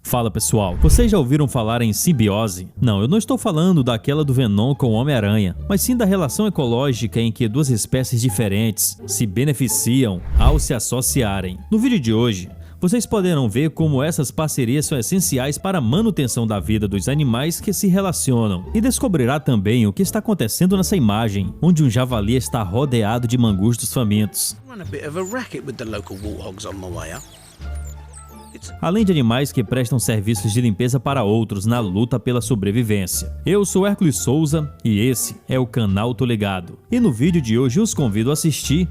Fala pessoal, vocês já ouviram falar em simbiose? Não, eu não estou falando daquela do Venom com o Homem-Aranha, mas sim da relação ecológica em que duas espécies diferentes se beneficiam ao se associarem. No vídeo de hoje, vocês poderão ver como essas parcerias são essenciais para a manutenção da vida dos animais que se relacionam, e descobrirá também o que está acontecendo nessa imagem, onde um javali está rodeado de mangustos famintos. Além de animais que prestam serviços de limpeza para outros na luta pela sobrevivência. Eu sou Hércules Souza e esse é o canal Tô Ligado. E no vídeo de hoje os convido a assistir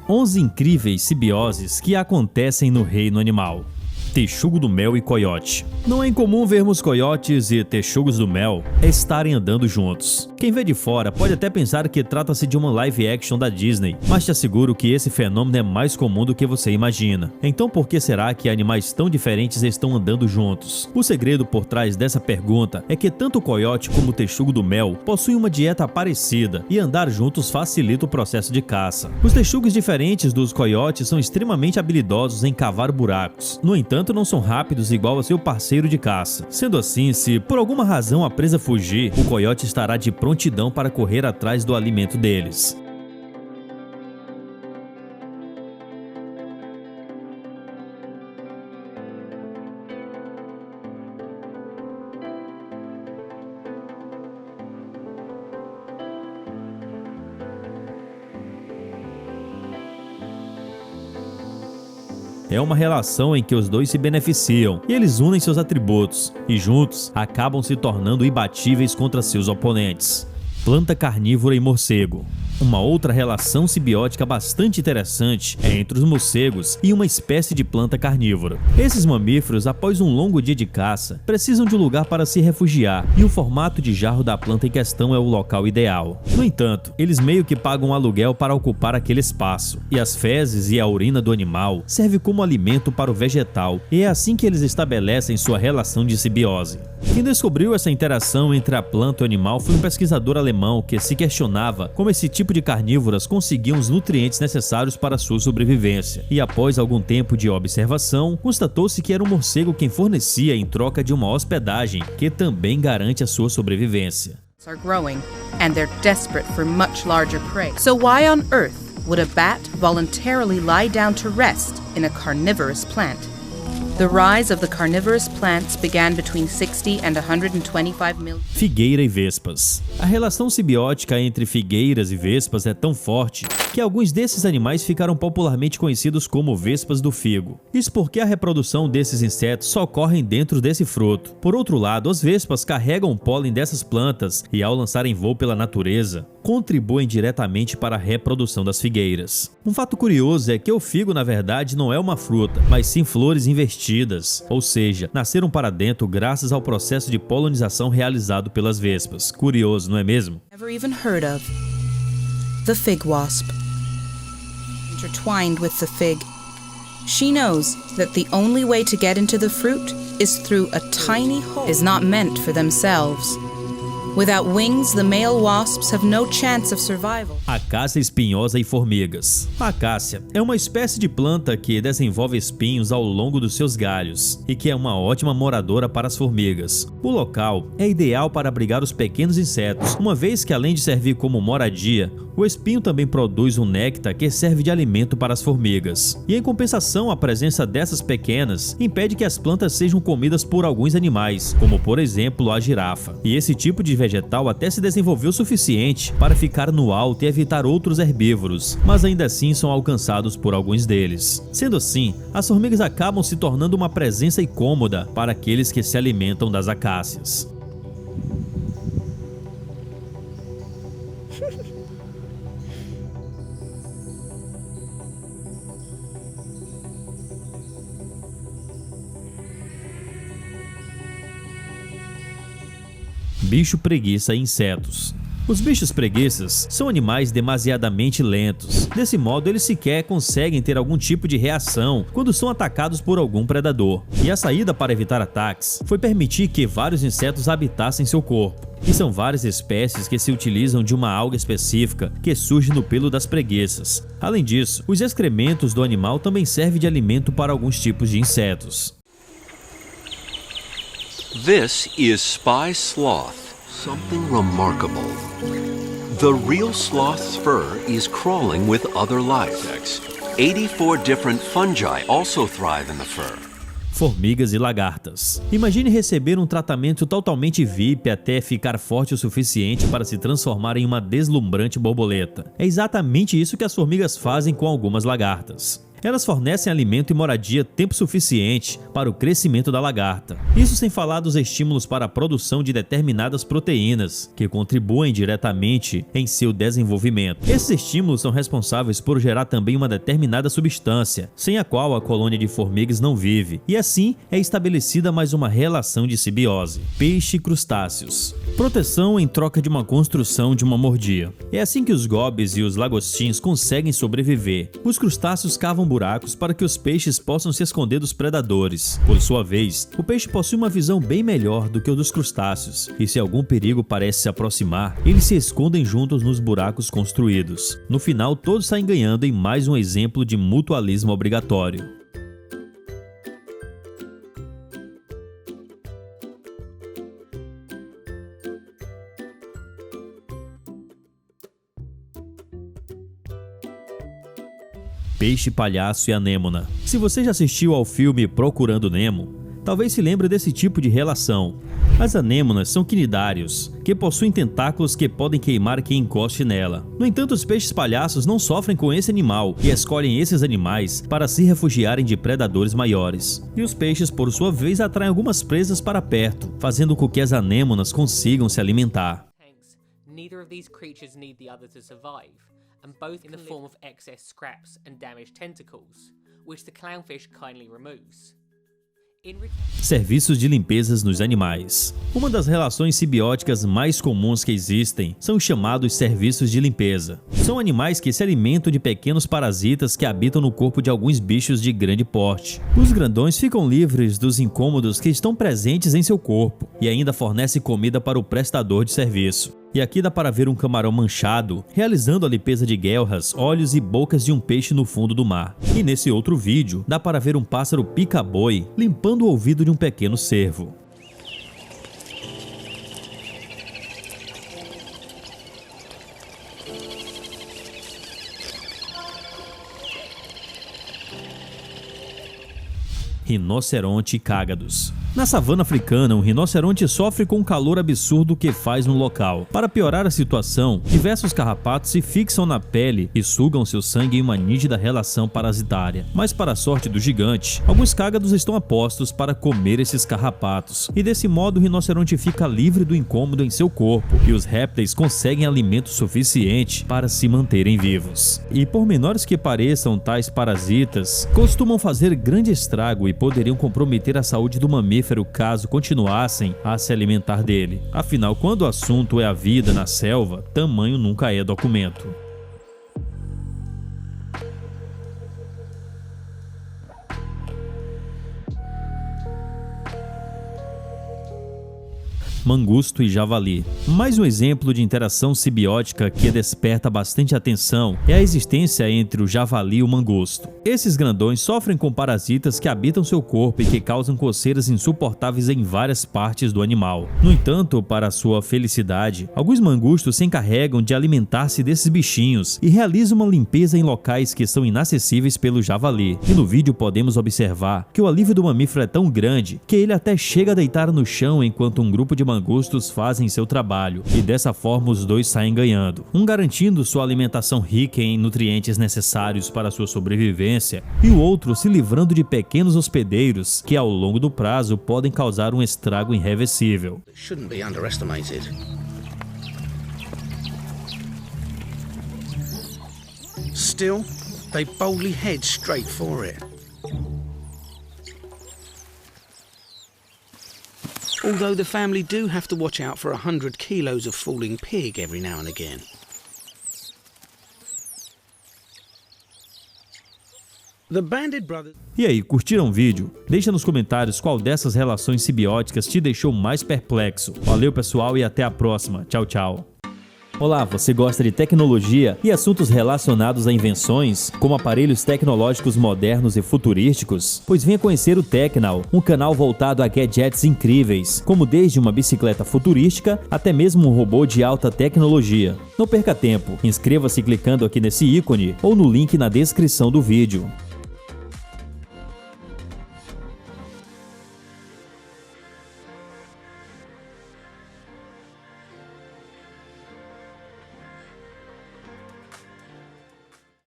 11 incríveis simbioses que acontecem no reino animal. Texugo do mel e coiote. Não é incomum vermos coiotes e texugos do mel estarem andando juntos. Quem vê de fora pode até pensar que trata-se de uma live action da Disney, mas te asseguro que esse fenômeno é mais comum do que você imagina. Então por que será que animais tão diferentes estão andando juntos? O segredo por trás dessa pergunta é que tanto o coiote como o texugo do mel possuem uma dieta parecida e andar juntos facilita o processo de caça. Os texugos diferentes dos coiotes são extremamente habilidosos em cavar buracos. No entanto, não são rápidos igual a seu parceiro de caça. Sendo assim, se por alguma razão a presa fugir, o coiote estará de prontidão para correr atrás do alimento deles. É uma relação em que os dois se beneficiam e eles unem seus atributos e juntos acabam se tornando imbatíveis contra seus oponentes. Planta carnívora e morcego. Uma outra relação simbiótica bastante interessante é entre os morcegos e uma espécie de planta carnívora. Esses mamíferos, após um longo dia de caça, precisam de um lugar para se refugiar e o formato de jarro da planta em questão é o local ideal. No entanto, eles meio que pagam um aluguel para ocupar aquele espaço, e as fezes e a urina do animal servem como alimento para o vegetal, e é assim que eles estabelecem sua relação de simbiose. Quem descobriu essa interação entre a planta e o animal foi um pesquisador alemão que se questionava como esse tipo de carnívoras conseguiam os nutrientes necessários para sua sobrevivência, e após algum tempo de observação, constatou-se que era o morcego quem fornecia em troca de uma hospedagem que também garante a sua sobrevivência. Are growing and they're desperate for much larger prey. So why on earth would a bat voluntarily lie down to rest in a carnivorous plant? The rise of the carnivorous plants began between 60 and 125 million. Figueira e vespas. A relação simbiótica entre figueiras e vespas é tão forte que alguns desses animais ficaram popularmente conhecidos como vespas do figo. Isso porque a reprodução desses insetos só ocorre dentro desse fruto. Por outro lado, as vespas carregam o pólen dessas plantas e, ao lançarem voo pela natureza, contribuem diretamente para a reprodução das figueiras. Um fato curioso é que o figo, na verdade, não é uma fruta, mas sim flores invertidas, ou seja, nasceram para dentro graças ao processo de polinização realizado pelas vespas. Curioso, não é mesmo? Never even heard of the fig wasp. Intertwined with the fig, she knows that the only way to get into the fruit is through a tiny hole. Is not meant for themselves. Without wings, the male wasps have no chance of survival. Acácia espinhosa e formigas. A acácia é uma espécie de planta que desenvolve espinhos ao longo dos seus galhos e que é uma ótima moradora para as formigas. O local é ideal para abrigar os pequenos insetos, uma vez que, além de servir como moradia, o espinho também produz um néctar que serve de alimento para as formigas. E em compensação, a presença dessas pequenas impede que as plantas sejam comidas por alguns animais, como por exemplo a girafa. E esse tipo de vegetal até se desenvolveu o suficiente para ficar no alto e evitar outros herbívoros, mas ainda assim são alcançados por alguns deles. Sendo assim, as formigas acabam se tornando uma presença incômoda para aqueles que se alimentam das acácias. Bicho preguiça e insetos. Os bichos preguiças são animais demasiadamente lentos. Desse modo, eles sequer conseguem ter algum tipo de reação quando são atacados por algum predador. E a saída para evitar ataques foi permitir que vários insetos habitassem seu corpo. E são várias espécies que se utilizam de uma alga específica que surge no pelo das preguiças. Além disso, os excrementos do animal também servem de alimento para alguns tipos de insetos. This is Spy Sloth. Something remarkable. The real sloth's fur is crawling with other life. 84 different fungi also thrive in the fur. Formigas e lagartas. Imagine receber um tratamento totalmente VIP até ficar forte o suficiente para se transformar em uma deslumbrante borboleta. É exatamente isso que as formigas fazem com algumas lagartas. Elas fornecem alimento e moradia tempo suficiente para o crescimento da lagarta. Isso sem falar dos estímulos para a produção de determinadas proteínas, que contribuem diretamente em seu desenvolvimento. Esses estímulos são responsáveis por gerar também uma determinada substância, sem a qual a colônia de formigas não vive, e assim é estabelecida mais uma relação de simbiose. Peixe e crustáceos. Proteção em troca de uma construção de uma mordia. É assim que os gobes e os lagostins conseguem sobreviver. Os crustáceos cavam buracos para que os peixes possam se esconder dos predadores. Por sua vez, o peixe possui uma visão bem melhor do que o dos crustáceos, e se algum perigo parece se aproximar, eles se escondem juntos nos buracos construídos. No final, todos saem ganhando em mais um exemplo de mutualismo obrigatório. Peixe, palhaço e anêmona. Se você já assistiu ao filme Procurando Nemo, talvez se lembre desse tipo de relação. As anêmonas são quinidários, que possuem tentáculos que podem queimar quem encoste nela. No entanto, os peixes palhaços não sofrem com esse animal e escolhem esses animais para se refugiarem de predadores maiores. E os peixes, por sua vez, atraem algumas presas para perto, fazendo com que as anêmonas consigam se alimentar. Neither of these creatures need the other to survive, and both in the form of excess scraps and damaged tentacles, which the clownfish kindly removes. Serviços de limpezas nos animais. Uma das relações simbióticas mais comuns que existem são os chamados serviços de limpeza. São animais que se alimentam de pequenos parasitas que habitam no corpo de alguns bichos de grande porte. Os grandões ficam livres dos incômodos que estão presentes em seu corpo e ainda fornecem comida para o prestador de serviço. E aqui dá para ver um camarão manchado realizando a limpeza de guelras, olhos e bocas de um peixe no fundo do mar. E nesse outro vídeo dá para ver um pássaro pica-boi limpando o ouvido de um pequeno cervo. Rinoceronte e cágados. Na savana africana, um rinoceronte sofre com um calor absurdo que faz no local. Para piorar a situação, diversos carrapatos se fixam na pele e sugam seu sangue em uma nítida relação parasitária. Mas para a sorte do gigante, alguns cágados estão apostos para comer esses carrapatos. E desse modo o rinoceronte fica livre do incômodo em seu corpo e os répteis conseguem alimento suficiente para se manterem vivos. E por menores que pareçam, tais parasitas costumam fazer grande estrago e poderiam comprometer a saúde do mamífero caso continuassem a se alimentar dele. Afinal, quando o assunto é a vida na selva, tamanho nunca é documento. Mangusto e javali. Mais um exemplo de interação simbiótica que desperta bastante atenção é a existência entre o javali e o mangusto. Esses grandões sofrem com parasitas que habitam seu corpo e que causam coceiras insuportáveis em várias partes do animal. No entanto, para sua felicidade, alguns mangustos se encarregam de alimentar-se desses bichinhos e realizam uma limpeza em locais que são inacessíveis pelo javali. E no vídeo podemos observar que o alívio do mamífero é tão grande que ele até chega a deitar no chão enquanto um grupo de mangustos fazem seu trabalho, e dessa forma os dois saem ganhando, um garantindo sua alimentação rica em nutrientes necessários para sua sobrevivência e o outro se livrando de pequenos hospedeiros que ao longo do prazo podem causar um estrago irreversível. Shouldn't be underestimated. Still, they boldly head straight for it. Although the family do have to watch out for 100 kilos of falling pig every now and again. The Banded Brothers... E aí, curtiram o vídeo? Deixa nos comentários qual dessas relações simbióticas te deixou mais perplexo. Valeu pessoal e até a próxima. Tchau, tchau. Olá, você gosta de tecnologia e assuntos relacionados a invenções, como aparelhos tecnológicos modernos e futurísticos? Pois venha conhecer o Tecnal, um canal voltado a gadgets incríveis, como desde uma bicicleta futurística até mesmo um robô de alta tecnologia. Não perca tempo, inscreva-se clicando aqui nesse ícone ou no link na descrição do vídeo.